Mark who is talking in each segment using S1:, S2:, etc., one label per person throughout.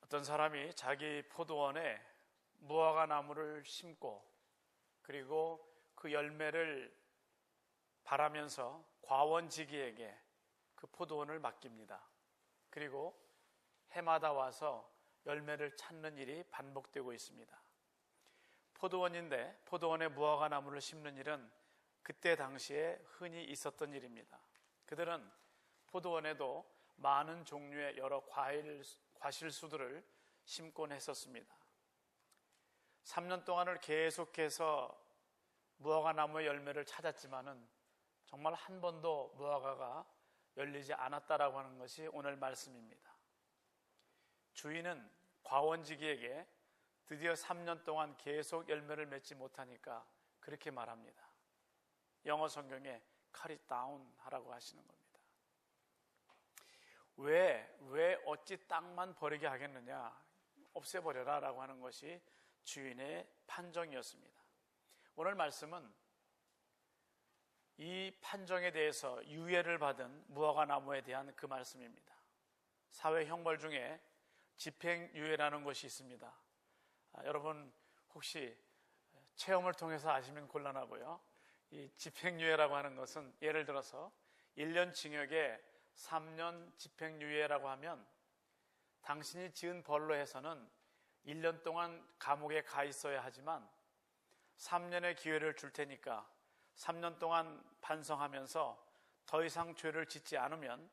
S1: 어떤 사람이 자기 포도원에 무화과 나무를 심고 그리고 그 열매를 바라면서 과원지기에게 그 포도원을 맡깁니다. 그리고 해마다 와서 열매를 찾는 일이 반복되고 있습니다. 포도원인데 포도원에 무화과 나무를 심는 일은 그때 당시에 흔히 있었던 일입니다. 그들은 포도원에도 많은 종류의 여러 과실수들을 심곤 했었습니다. 3년 동안을 계속해서 무화과 나무의 열매를 찾았지만은 정말 한 번도 무화과가 열리지 않았다라고 하는 것이 오늘 말씀입니다. 주인은 과원지기에게 드디어 3년 동안 계속 열매를 맺지 못하니까 그렇게 말합니다. 영어 성경에 cut it down 하라고 하시는 겁니다. 왜 어찌 땅만 버리게 하겠느냐, 없애버려라 라고 하는 것이 주인의 판정이었습니다. 오늘 말씀은 이 판정에 대해서 유예를 받은 무화과 나무에 대한 그 말씀입니다. 사회 형벌 중에 집행유예라는 것이 있습니다. 여러분 혹시 체험을 통해서 아시면 곤란하고요. 이 집행유예라고 하는 것은 예를 들어서 1년 징역에 3년 집행유예라고 하면 당신이 지은 벌로 해서는 1년 동안 감옥에 가 있어야 하지만 3년의 기회를 줄 테니까 3년 동안 반성하면서 더 이상 죄를 짓지 않으면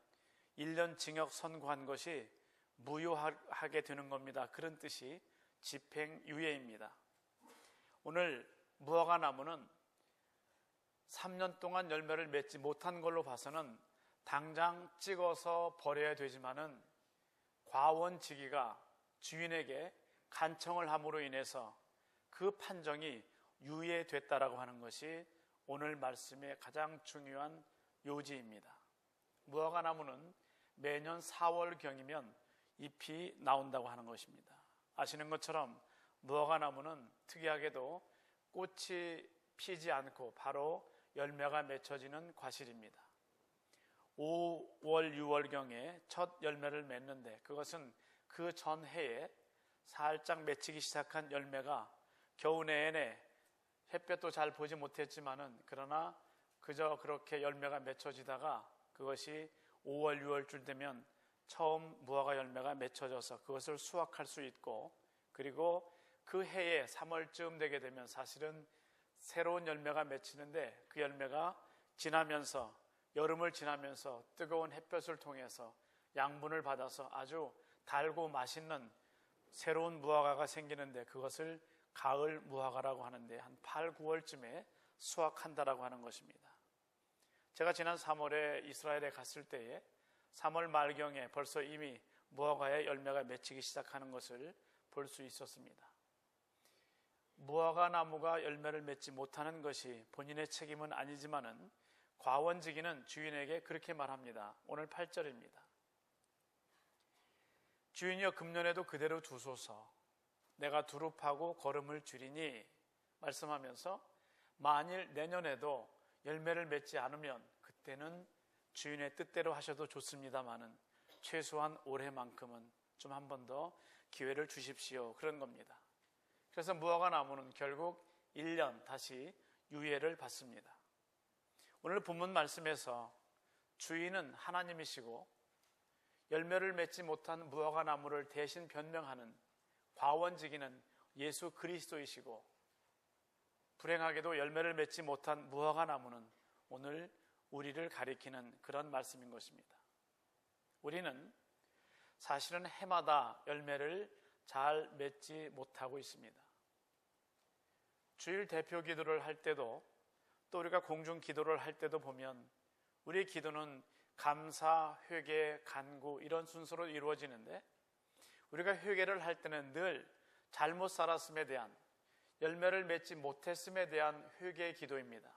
S1: 1년 징역 선고한 것이 무효하게 되는 겁니다. 그런 뜻이 집행유예입니다. 오늘 무화과 나무는 3년 동안 열매를 맺지 못한 걸로 봐서는 당장 찍어서 버려야 되지만은 과원지기가 주인에게 간청을 함으로 인해서 그 판정이 유예됐다라고 하는 것이 오늘 말씀의 가장 중요한 요지입니다. 무화과 나무는 매년 4월경이면 잎이 나온다고 하는 것입니다. 아시는 것처럼 무화과 나무는 특이하게도 꽃이 피지 않고 바로 열매가 맺혀지는 과실입니다. 5월, 6월경에 첫 열매를 맺는데 그것은 그 전 해에 살짝 맺히기 시작한 열매가 겨우 내내 햇볕도 잘 보지 못했지만은 그러나 그저 그렇게 열매가 맺혀지다가 그것이 5월, 6월쯤 되면 처음 무화과 열매가 맺혀져서 그것을 수확할 수 있고 그리고 그 해에 3월쯤 되게 되면 사실은 새로운 열매가 맺히는데 그 열매가 지나면서 여름을 지나면서 뜨거운 햇볕을 통해서 양분을 받아서 아주 달고 맛있는 새로운 무화과가 생기는데 그것을 가을 무화과라고 하는데 한 8, 9월쯤에 수확한다라고 하는 것입니다. 제가 지난 3월에 이스라엘에 갔을 때에 3월 말경에 벌써 이미 무화과의 열매가 맺히기 시작하는 것을 볼 수 있었습니다. 무화과 나무가 열매를 맺지 못하는 것이 본인의 책임은 아니지만은 과원지기는 주인에게 그렇게 말합니다. 오늘 8절입니다. 주인이여 금년에도 그대로 두소서 내가 두릅하고 거름을 줄이니 말씀하면서 만일 내년에도 열매를 맺지 않으면 그때는 주인의 뜻대로 하셔도 좋습니다마는 최소한 올해만큼은 좀 한 번 더 기회를 주십시오. 그런 겁니다. 그래서 무화과 나무는 결국 1년 다시 유예를 받습니다. 오늘 본문 말씀에서 주인은 하나님이시고 열매를 맺지 못한 무화과 나무를 대신 변명하는 과원지기는 예수 그리스도이시고 불행하게도 열매를 맺지 못한 무화과 나무는 오늘 우리를 가리키는 그런 말씀인 것입니다. 우리는 사실은 해마다 열매를 잘 맺지 못하고 있습니다. 주일 대표 기도를 할 때도 또 우리가 공중 기도를 할 때도 보면 우리의 기도는 감사, 회개, 간구 이런 순서로 이루어지는데 우리가 회개를 할 때는 늘 잘못 살았음에 대한 열매를 맺지 못했음에 대한 회개의 기도입니다.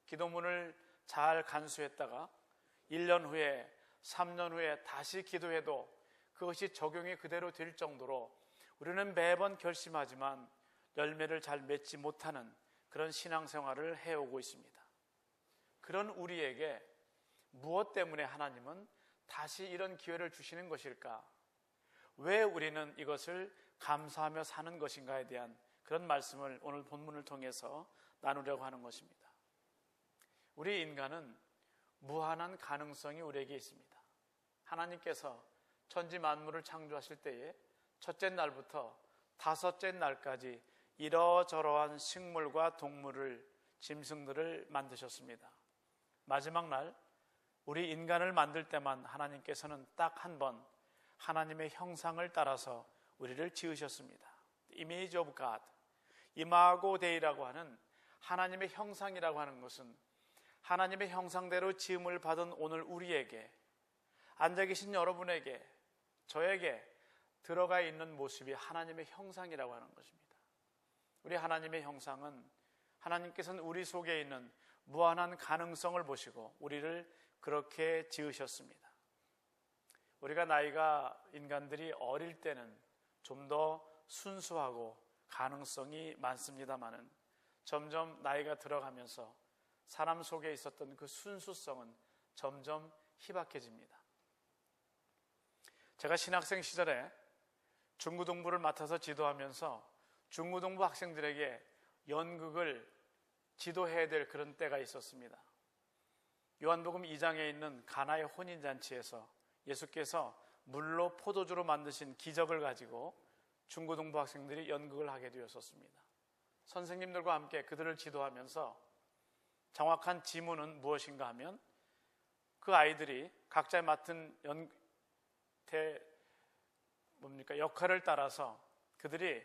S1: 기도문을 잘 간수했다가 1년 후에 3년 후에 다시 기도해도 그것이 적용이 그대로 될 정도로 우리는 매번 결심하지만 열매를 잘 맺지 못하는 그런 신앙생활을 해오고 있습니다. 그런 우리에게 무엇 때문에 하나님은 다시 이런 기회를 주시는 것일까? 왜 우리는 이것을 감사하며 사는 것인가에 대한 그런 말씀을 오늘 본문을 통해서 나누려고 하는 것입니다. 우리 인간은 무한한 가능성이 우리에게 있습니다. 하나님께서 천지 만물을 창조하실 때에 첫째 날부터 다섯째 날까지 이러저러한 식물과 동물을, 짐승들을 만드셨습니다. 마지막 날 우리 인간을 만들 때만 하나님께서는 딱 한 번 하나님의 형상을 따라서 우리를 지으셨습니다. Image of God, 이마고 데이라고 하는 하나님의 형상이라고 하는 것은 하나님의 형상대로 지음을 받은 오늘 우리에게, 앉아 계신 여러분에게, 저에게 들어가 있는 모습이 하나님의 형상이라고 하는 것입니다. 우리 하나님의 형상은 하나님께서는 우리 속에 있는 무한한 가능성을 보시고 우리를 그렇게 지으셨습니다. 우리가 나이가 인간들이 어릴 때는 좀 더 순수하고 가능성이 많습니다마는 점점 나이가 들어가면서 사람 속에 있었던 그 순수성은 점점 희박해집니다. 제가 신학생 시절에 중고등부를 맡아서 지도하면서 중고등부 학생들에게 연극을 지도해야 될 그런 때가 있었습니다. 요한복음 2장에 있는 가나의 혼인잔치에서 예수께서 물로 포도주로 만드신 기적을 가지고 중고등부 학생들이 연극을 하게 되었었습니다. 선생님들과 함께 그들을 지도하면서 정확한 지문은 무엇인가 하면 그 아이들이 각자 맡은 역할을 따라서 그들이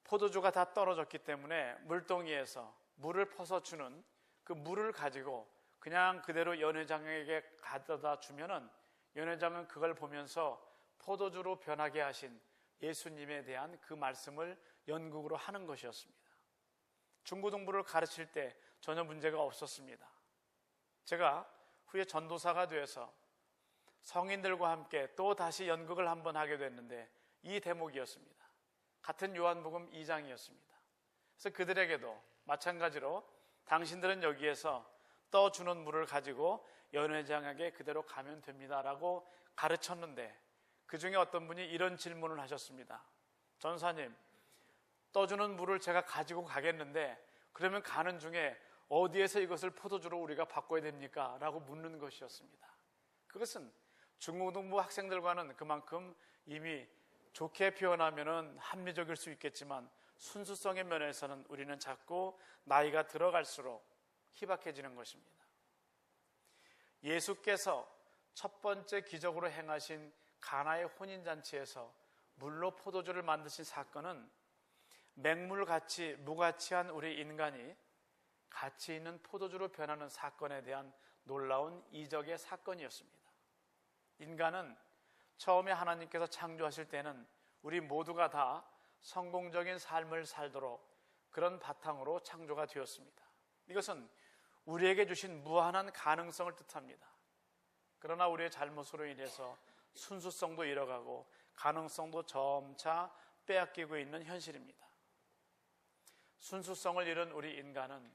S1: 포도주가 다 떨어졌기 때문에 물동이에서 물을 퍼서 주는 그 물을 가지고 그냥 그대로 연회장에게 가져다 주면은 연회장은 그걸 보면서 포도주로 변하게 하신 예수님에 대한 그 말씀을 연극으로 하는 것이었습니다. 중고등부를 가르칠 때 전혀 문제가 없었습니다. 제가 후에 전도사가 되어서 성인들과 함께 또 다시 연극을 한번 하게 됐는데 이 대목이었습니다. 같은 요한복음 2장이었습니다. 그래서 그들에게도 마찬가지로 당신들은 여기에서 떠주는 물을 가지고 연회장에게 그대로 가면 됩니다라고 가르쳤는데 그 중에 어떤 분이 이런 질문을 하셨습니다. 전사님, 떠주는 물을 제가 가지고 가겠는데 그러면 가는 중에 어디에서 이것을 포도주로 우리가 바꿔야 됩니까? 라고 묻는 것이었습니다. 그것은 중고등부 학생들과는 그만큼 이미 좋게 표현하면 합리적일 수 있겠지만 순수성의 면에서는 우리는 자꾸 나이가 들어갈수록 희박해지는 것입니다. 예수께서 첫 번째 기적으로 행하신 가나의 혼인잔치에서 물로 포도주를 만드신 사건은 맹물같이 무가치한 우리 인간이 가치 있는 포도주로 변하는 사건에 대한 놀라운 이적의 사건이었습니다. 인간은 처음에 하나님께서 창조하실 때는 우리 모두가 다 성공적인 삶을 살도록 그런 바탕으로 창조가 되었습니다. 이것은 우리에게 주신 무한한 가능성을 뜻합니다. 그러나 우리의 잘못으로 인해서 순수성도 잃어가고 가능성도 점차 빼앗기고 있는 현실입니다. 순수성을 잃은 우리 인간은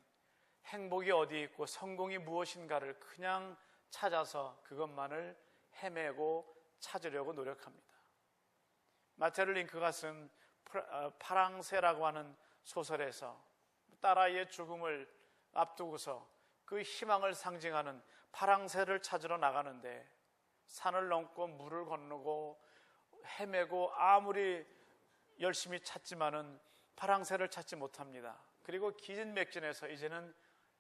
S1: 행복이 어디 있고 성공이 무엇인가를 그냥 찾아서 그것만을 헤매고 찾으려고 노력합니다. 마테르 링크가 쓴 파랑새라고 하는 소설에서 딸아이의 죽음을 앞두고서 그 희망을 상징하는 파랑새를 찾으러 나가는데 산을 넘고 물을 건너고 헤매고 아무리 열심히 찾지만은 파랑새를 찾지 못합니다. 그리고 기진맥진해서 이제는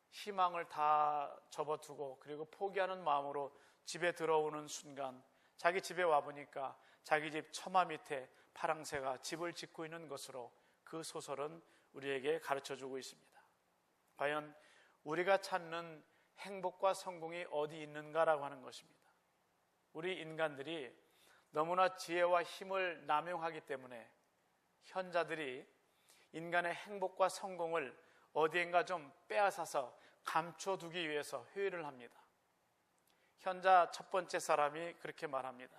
S1: 희망을 다 접어두고 그리고 포기하는 마음으로 집에 들어오는 순간 자기 집에 와보니까 자기 집 처마 밑에 파랑새가 집을 짓고 있는 것으로 그 소설은 우리에게 가르쳐주고 있습니다. 과연 우리가 찾는 행복과 성공이 어디 있는가라고 하는 것입니다. 우리 인간들이 너무나 지혜와 힘을 남용하기 때문에 현자들이 인간의 행복과 성공을 어디엔가 좀 빼앗아서 감춰두기 위해서 회의를 합니다. 현자 첫 번째 사람이 그렇게 말합니다.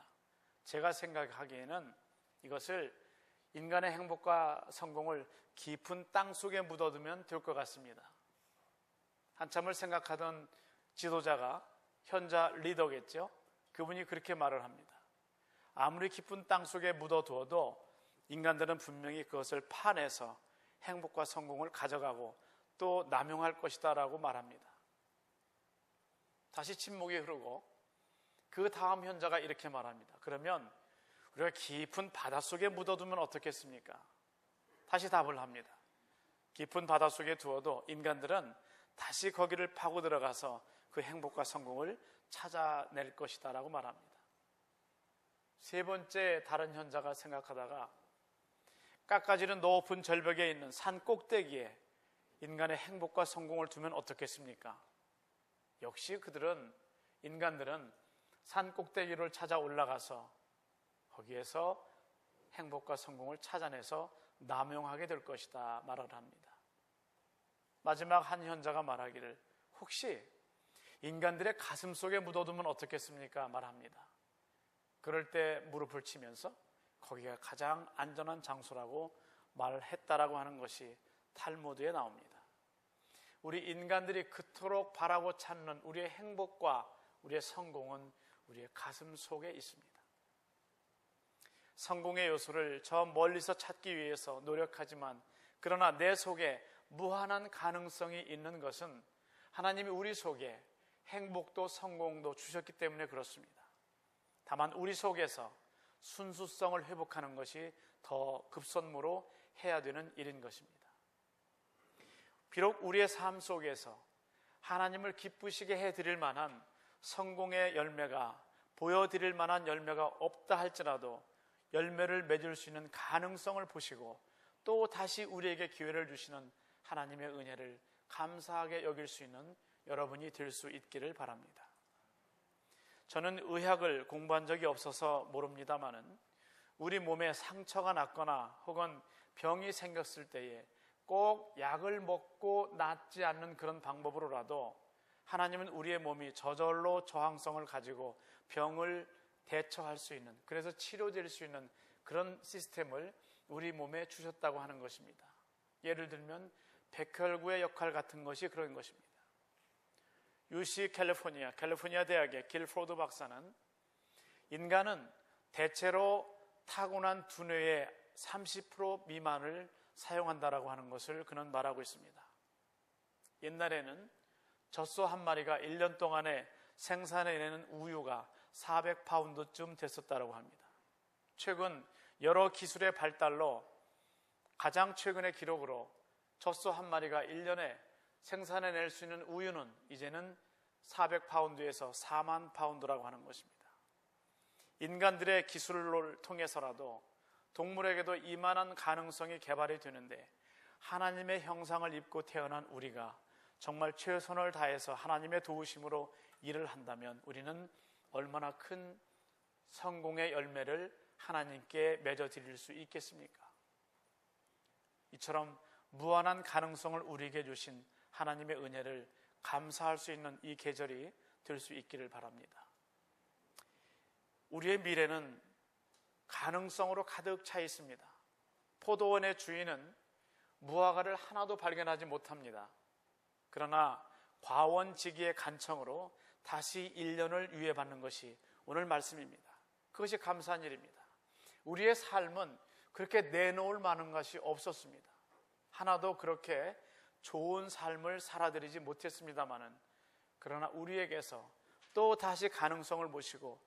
S1: 제가 생각하기에는 이것을 인간의 행복과 성공을 깊은 땅 속에 묻어두면 될 것 같습니다. 한참을 생각하던 지도자가 현자 리더겠죠. 그분이 그렇게 말을 합니다. 아무리 깊은 땅 속에 묻어두어도 인간들은 분명히 그것을 파내서 행복과 성공을 가져가고 또 남용할 것이다 라고 말합니다. 다시 침묵이 흐르고 그 다음 현자가 이렇게 말합니다. 그러면 우리가 깊은 바닷속에 묻어두면 어떻겠습니까? 다시 답을 합니다. 깊은 바닷속에 두어도 인간들은 다시 거기를 파고 들어가서 그 행복과 성공을 찾아낼 것이다 라고 말합니다. 세 번째 다른 현자가 생각하다가 깎아지는 높은 절벽에 있는 산 꼭대기에 인간의 행복과 성공을 두면 어떻겠습니까? 역시 인간들은 산 꼭대기를 찾아 올라가서 거기에서 행복과 성공을 찾아내서 남용하게 될 것이다 말을 합니다. 마지막 한 현자가 말하기를 혹시 인간들의 가슴 속에 묻어두면 어떻겠습니까? 말합니다. 그럴 때 무릎을 치면서 거기가 가장 안전한 장소라고 말을 했다라고 하는 것이 탈무드에 나옵니다. 우리 인간들이 그토록 바라고 찾는 우리의 행복과 우리의 성공은 우리의 가슴 속에 있습니다. 성공의 요소를 저 멀리서 찾기 위해서 노력하지만 그러나 내 속에 무한한 가능성이 있는 것은 하나님이 우리 속에 행복도 성공도 주셨기 때문에 그렇습니다. 다만 우리 속에서 순수성을 회복하는 것이 더 급선무로 해야 되는 일인 것입니다. 비록 우리의 삶 속에서 하나님을 기쁘시게 해드릴 만한 성공의 열매가 보여드릴 만한 열매가 없다 할지라도 열매를 맺을 수 있는 가능성을 보시고 또 다시 우리에게 기회를 주시는 하나님의 은혜를 감사하게 여길 수 있는 여러분이 될 수 있기를 바랍니다. 저는 의학을 공부한 적이 없어서 모릅니다마는 우리 몸에 상처가 났거나 혹은 병이 생겼을 때에 꼭 약을 먹고 낫지 않는 그런 방법으로라도 하나님은 우리의 몸이 저절로 저항성을 가지고 병을 대처할 수 있는, 그래서 치료될 수 있는 그런 시스템을 우리 몸에 주셨다고 하는 것입니다. 예를 들면 백혈구의 역할 같은 것이 그런 것입니다. UC 캘리포니아 대학의 길포드 박사는 인간은 대체로 타고난 두뇌의 30% 미만을 사용한다라고 하는 것을 그는 말하고 있습니다. 옛날에는 젖소 한 마리가 1년 동안에 생산해내는 우유가 400파운드쯤 됐었다고 합니다. 최근 여러 기술의 발달로 가장 최근의 기록으로 젖소 한 마리가 1년에 생산해낼 수 있는 우유는 이제는 400파운드에서 4만 파운드라고 하는 것입니다. 인간들의 기술을 통해서라도 동물에게도 이만한 가능성이 개발이 되는데 하나님의 형상을 입고 태어난 우리가 정말 최선을 다해서 하나님의 도우심으로 일을 한다면 우리는 얼마나 큰 성공의 열매를 하나님께 맺어드릴 수 있겠습니까? 이처럼 무한한 가능성을 우리에게 주신 하나님의 은혜를 감사할 수 있는 이 계절이 될 수 있기를 바랍니다. 우리의 미래는 가능성으로 가득 차 있습니다. 포도원의 주인은 무화과를 하나도 발견하지 못합니다. 그러나 과원지기의 간청으로 다시 1년을 유예받는 것이 오늘 말씀입니다. 그것이 감사한 일입니다. 우리의 삶은 그렇게 내놓을 만한 것이 없었습니다. 하나도 그렇게 좋은 삶을 살아드리지 못했습니다마는 그러나 우리에게서 또 다시 가능성을 보시고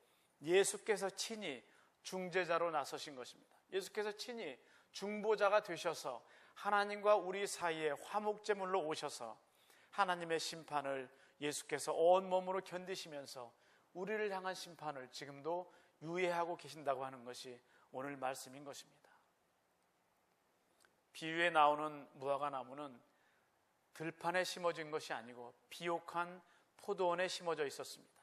S1: 예수께서 친히 중재자로 나서신 것입니다. 예수께서 친히 중보자가 되셔서 하나님과 우리 사이에 화목제물로 오셔서 하나님의 심판을 예수께서 온몸으로 견디시면서 우리를 향한 심판을 지금도 유예하고 계신다고 하는 것이 오늘 말씀인 것입니다. 비유에 나오는 무화과 나무는 들판에 심어진 것이 아니고 비옥한 포도원에 심어져 있었습니다.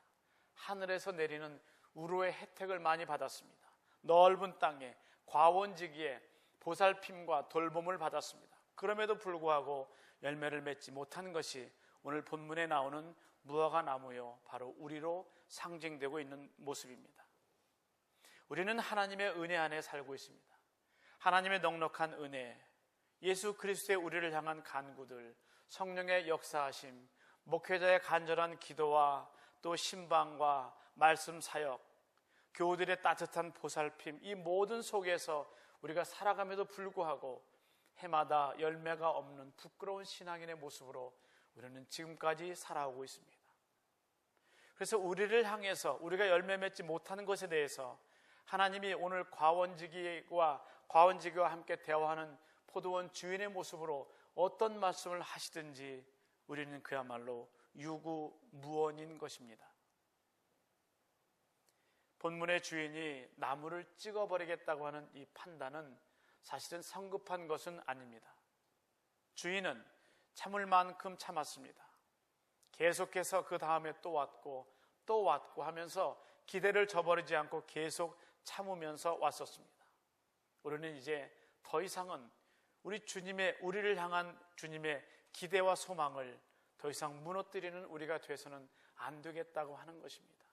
S1: 하늘에서 내리는 우로의 혜택을 많이 받았습니다. 넓은 땅에 과원지기에 보살핌과 돌봄을 받았습니다. 그럼에도 불구하고 열매를 맺지 못한 것이 오늘 본문에 나오는 무화과 나무요 바로 우리로 상징되고 있는 모습입니다. 우리는 하나님의 은혜 안에 살고 있습니다. 하나님의 넉넉한 은혜, 예수 그리스도의 우리를 향한 간구들, 성령의 역사하심, 목회자의 간절한 기도와 또 신방과 말씀 사역, 교우들의 따뜻한 보살핌, 이 모든 속에서 우리가 살아감에도 불구하고 해마다 열매가 없는 부끄러운 신앙인의 모습으로 우리는 지금까지 살아오고 있습니다. 그래서 우리를 향해서 우리가 열매 맺지 못하는 것에 대해서 하나님이 오늘 과원지기와 함께 대화하는 포도원 주인의 모습으로 어떤 말씀을 하시든지 우리는 그야말로 유구무원인 것입니다. 본문의 주인이 나무를 찍어버리겠다고 하는 이 판단은 사실은 성급한 것은 아닙니다. 주인은 참을 만큼 참았습니다. 계속해서 그 다음에 또 왔고 하면서 기대를 저버리지 않고 계속 참으면서 왔었습니다. 우리는 이제 더 이상은 우리를 향한 주님의 기대와 소망을 더 이상 무너뜨리는 우리가 돼서는 안 되겠다고 하는 것입니다.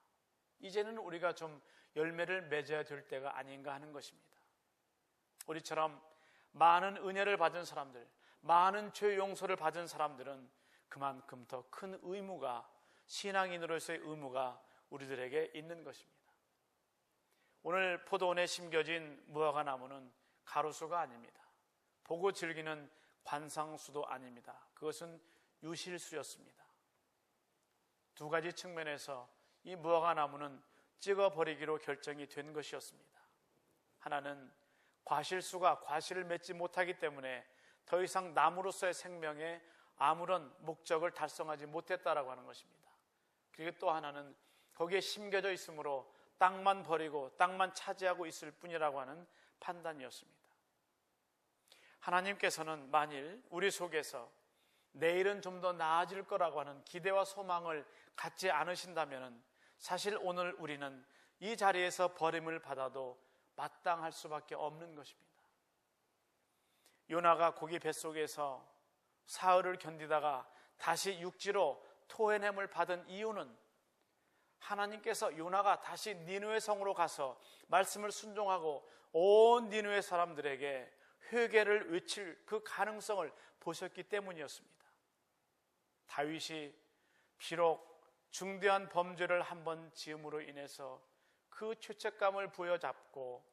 S1: 이제는 우리가 좀 열매를 맺어야 될 때가 아닌가 하는 것입니다. 우리처럼 많은 은혜를 받은 사람들, 많은 죄 용서를 받은 사람들은 그만큼 더 큰 의무가, 신앙인으로서의 의무가 우리들에게 있는 것입니다. 오늘 포도원에 심겨진 무화과 나무는 가로수가 아닙니다. 보고 즐기는 관상수도 아닙니다. 그것은 유실수였습니다. 두 가지 측면에서 이 무화과 나무는 찍어버리기로 결정이 된 것이었습니다. 하나는 과실수가 과실을 맺지 못하기 때문에 더 이상 나무로서의 생명에 아무런 목적을 달성하지 못했다라고 하는 것입니다. 그리고 또 하나는 거기에 심겨져 있으므로 땅만 버리고 땅만 차지하고 있을 뿐이라고 하는 판단이었습니다. 하나님께서는 만일 우리 속에서 내일은 좀 더 나아질 거라고 하는 기대와 소망을 갖지 않으신다면 사실 오늘 우리는 이 자리에서 버림을 받아도 마땅할 수밖에 없는 것입니다. 요나가 고기 뱃속에서 사흘을 견디다가 다시 육지로 토해냄을 받은 이유는 하나님께서 요나가 다시 니느웨 성으로 가서 말씀을 순종하고 온 니느웨 사람들에게 회개를 외칠 그 가능성을 보셨기 때문이었습니다. 다윗이 비록 중대한 범죄를 한번 지음으로 인해서 그 죄책감을 부여잡고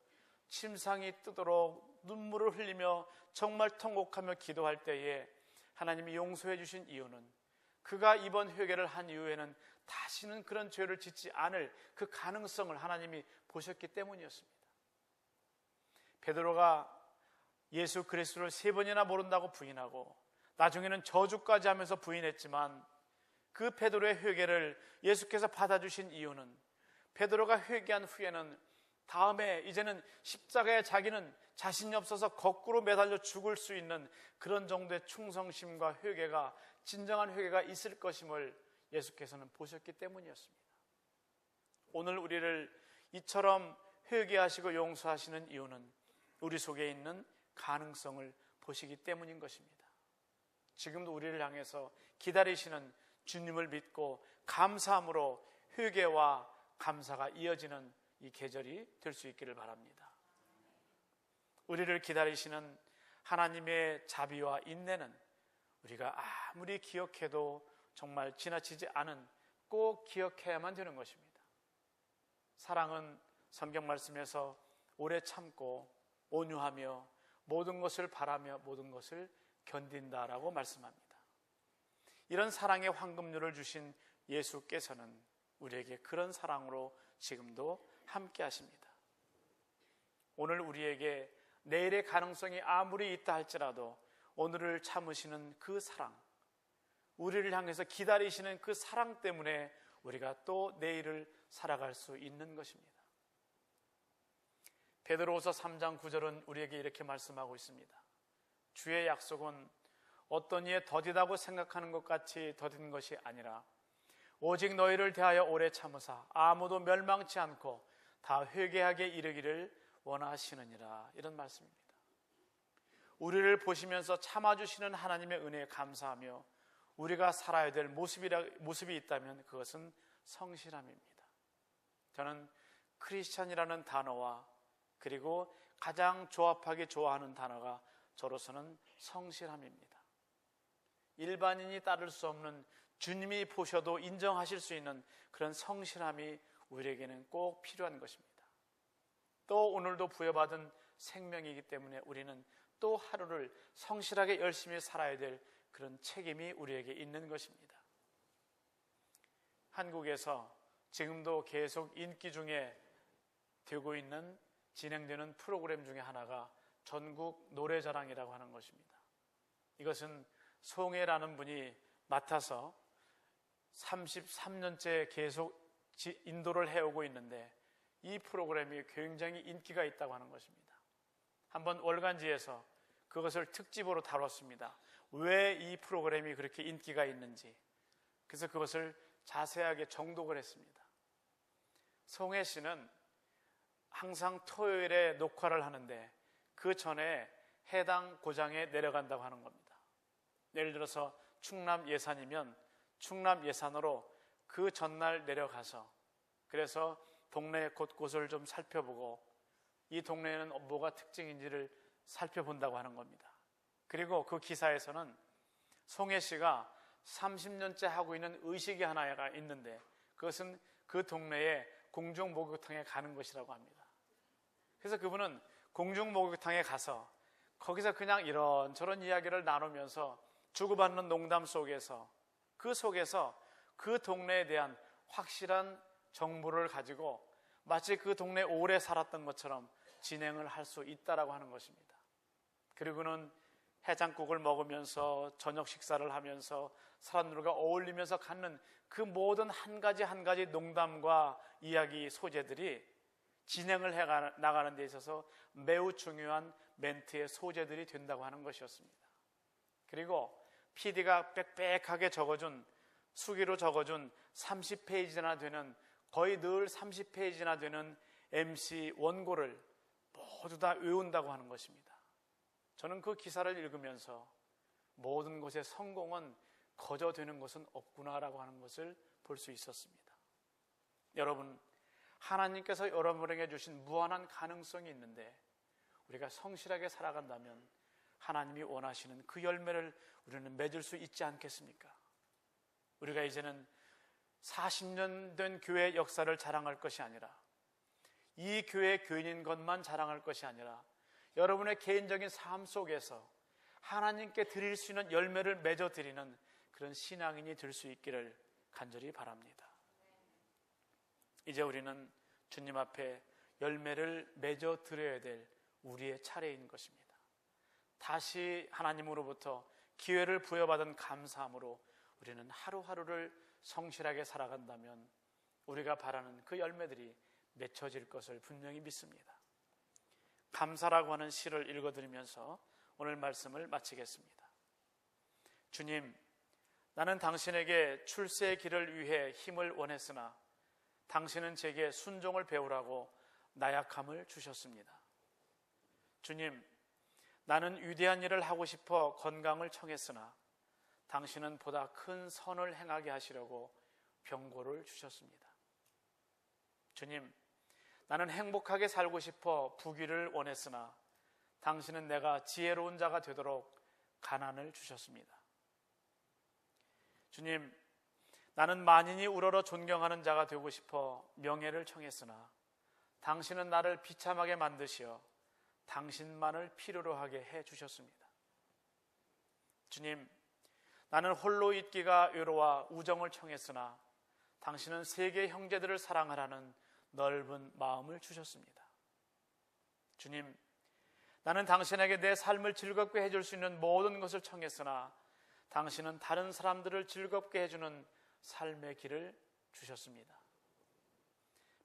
S1: 침상이 뜨도록 눈물을 흘리며 정말 통곡하며 기도할 때에 하나님이 용서해 주신 이유는 그가 이번 회개를 한 이후에는 다시는 그런 죄를 짓지 않을 그 가능성을 하나님이 보셨기 때문이었습니다. 베드로가 예수 그리스도를 3번이나 모른다고 부인하고 나중에는 저주까지 하면서 부인했지만 그 베드로의 회개를 예수께서 받아주신 이유는 베드로가 회개한 후에는 다음에 이제는 십자가에 자기는 자신이 없어서 거꾸로 매달려 죽을 수 있는 그런 정도의 충성심과 회개가, 진정한 회개가 있을 것임을 예수께서는 보셨기 때문이었습니다. 오늘 우리를 이처럼 회개하시고 용서하시는 이유는 우리 속에 있는 가능성을 보시기 때문인 것입니다. 지금도 우리를 향해서 기다리시는 주님을 믿고 감사함으로 회개와 감사가 이어지는 이 계절이 될 수 있기를 바랍니다. 우리를 기다리시는 하나님의 자비와 인내는 우리가 아무리 기억해도 정말 지나치지 않은, 꼭 기억해야만 되는 것입니다. 사랑은 성경 말씀에서 오래 참고 온유하며 모든 것을 바라며 모든 것을 견딘다라고 말씀합니다. 이런 사랑의 황금률을 주신 예수께서는 우리에게 그런 사랑으로 지금도 함께 하십니다. 오늘 우리에게 내일의 가능성이 아무리 있다 할지라도 오늘을 참으시는 그 사랑, 우리를 향해서 기다리시는 그 사랑 때문에 우리가 또 내일을 살아갈 수 있는 것입니다. 베드로후서 3장 9절은 우리에게 이렇게 말씀하고 있습니다. 주의 약속은 어떤 이의 더디다고 생각하는 것 같이 더딘 것이 아니라 오직 너희를 대하여 오래 참으사 아무도 멸망치 않고 다 회개하게 이르기를 원하시느니라. 이런 말씀입니다. 우리를 보시면서 참아주시는 하나님의 은혜에 감사하며 우리가 살아야 될 모습이 있다면 그것은 성실함입니다. 저는 크리스찬이라는 단어와 그리고 가장 조합하기 좋아하는 단어가 저로서는 성실함입니다. 일반인이 따를 수 없는, 주님이 보셔도 인정하실 수 있는 그런 성실함이 우리에게는 꼭 필요한 것입니다. 또 오늘도 부여받은 생명이기 때문에 우리는 또 하루를 성실하게 열심히 살아야 될 그런 책임이 우리에게 있는 것입니다. 한국에서 지금도 계속 인기 중에 되고 있는 진행되는 프로그램 중에 하나가 전국 노래자랑이라고 하는 것입니다. 이것은 송혜라는 분이 맡아서 33년째 계속 인도를 해오고 있는데 이 프로그램이 굉장히 인기가 있다고 하는 것입니다. 한번 월간지에서 그것을 특집으로 다뤘습니다. 왜 이 프로그램이 그렇게 인기가 있는지. 그래서 그것을 자세하게 정독을 했습니다. 송혜 씨는 항상 토요일에 녹화를 하는데 그 전에 해당 고장에 내려간다고 하는 겁니다. 예를 들어서 충남 예산이면 충남 예산으로 그 전날 내려가서 그래서 동네 곳곳을 좀 살펴보고 이 동네에는 뭐가 특징인지를 살펴본다고 하는 겁니다. 그리고 그 기사에서는 송혜 씨가 30년째 하고 있는 의식이 하나가 있는데 그것은 그 동네에 공중목욕탕에 가는 것이라고 합니다. 그래서 그분은 공중목욕탕에 가서 거기서 그냥 이런저런 이야기를 나누면서 주고받는 농담 속에서 그 동네에 대한 확실한 정보를 가지고 마치 그 동네에 오래 살았던 것처럼 진행을 할 수 있다라고 하는 것입니다. 그리고는 해장국을 먹으면서 저녁 식사를 하면서 사람들과 어울리면서 갖는 그 모든 한 가지 농담과 이야기 소재들이 진행을 해 나가는 데 있어서 매우 중요한 멘트의 소재들이 된다고 하는 것이었습니다. 그리고 PD가 빽빽하게 수기로 적어준 30페이지나 되는 거의 늘 30페이지나 되는 MC 원고를 모두 다 외운다고 하는 것입니다. 저는 그 기사를 읽으면서 모든 것의 성공은 거저되는 것은 없구나라고 하는 것을 볼 수 있었습니다. 여러분, 하나님께서 여러분에게 주신 무한한 가능성이 있는데 우리가 성실하게 살아간다면 하나님이 원하시는 그 열매를 우리는 맺을 수 있지 않겠습니까? 우리가 이제는 40년 된 교회 역사를 자랑할 것이 아니라 이 교회 교인인 것만 자랑할 것이 아니라 여러분의 개인적인 삶 속에서 하나님께 드릴 수 있는 열매를 맺어 드리는 그런 신앙인이 될 수 있기를 간절히 바랍니다. 이제 우리는 주님 앞에 열매를 맺어 드려야 될 우리의 차례인 것입니다. 다시 하나님으로부터 기회를 부여받은 감사함으로 우리는 하루하루를 성실하게 살아간다면 우리가 바라는 그 열매들이 맺혀질 것을 분명히 믿습니다. 감사라고 하는 시를 읽어드리면서 오늘 말씀을 마치겠습니다. 주님, 나는 당신에게 출세의 길을 위해 힘을 원했으나 당신은 제게 순종을 배우라고 나약함을 주셨습니다. 주님, 나는 위대한 일을 하고 싶어 건강을 청했으나 당신은 보다 큰 선을 행하게 하시려고 병고를 주셨습니다. 주님, 나는 행복하게 살고 싶어 부귀를 원했으나 당신은 내가 지혜로운 자가 되도록 가난을 주셨습니다. 주님, 나는 만인이 우러러 존경하는 자가 되고 싶어 명예를 청했으나 당신은 나를 비참하게 만드시어 당신만을 필요로 하게 해주셨습니다. 주님, 나는 홀로 있기가 외로워 우정을 청했으나 당신은 세계 형제들을 사랑하라는 넓은 마음을 주셨습니다. 주님, 나는 당신에게 내 삶을 즐겁게 해줄 수 있는 모든 것을 청했으나 당신은 다른 사람들을 즐겁게 해주는 삶의 길을 주셨습니다.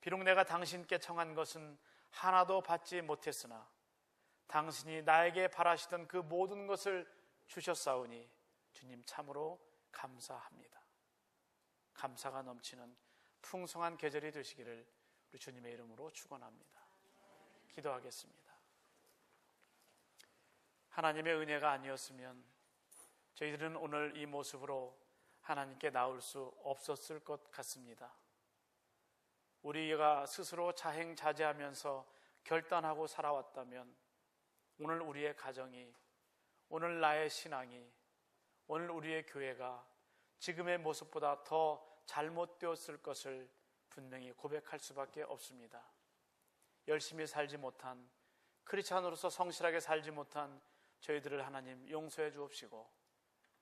S1: 비록 내가 당신께 청한 것은 하나도 받지 못했으나 당신이 나에게 바라시던 그 모든 것을 주셨사오니 주님 참으로 감사합니다. 감사가 넘치는 풍성한 계절이 되시기를 우리 주님의 이름으로 축원합니다. 기도하겠습니다. 하나님의 은혜가 아니었으면 저희들은 오늘 이 모습으로 하나님께 나올 수 없었을 것 같습니다. 우리가 스스로 자행자제하면서 결단하고 살아왔다면 오늘 우리의 가정이, 오늘 나의 신앙이, 오늘 우리의 교회가 지금의 모습보다 더 잘못되었을 것을 분명히 고백할 수밖에 없습니다. 열심히 살지 못한, 크리스찬으로서 성실하게 살지 못한 저희들을 하나님 용서해 주옵시고,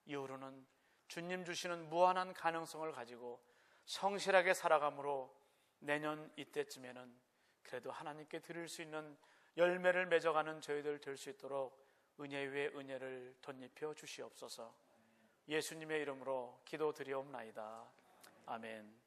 S1: 이후로는 주님 주시는 무한한 가능성을 가지고 성실하게 살아감으로 내년 이때쯤에는 그래도 하나님께 드릴 수 있는 열매를 맺어가는 저희들 될 수 있도록 은혜 위에 은혜를 덧입혀 주시옵소서. 예수님의 이름으로 기도드리옵나이다. 아멘.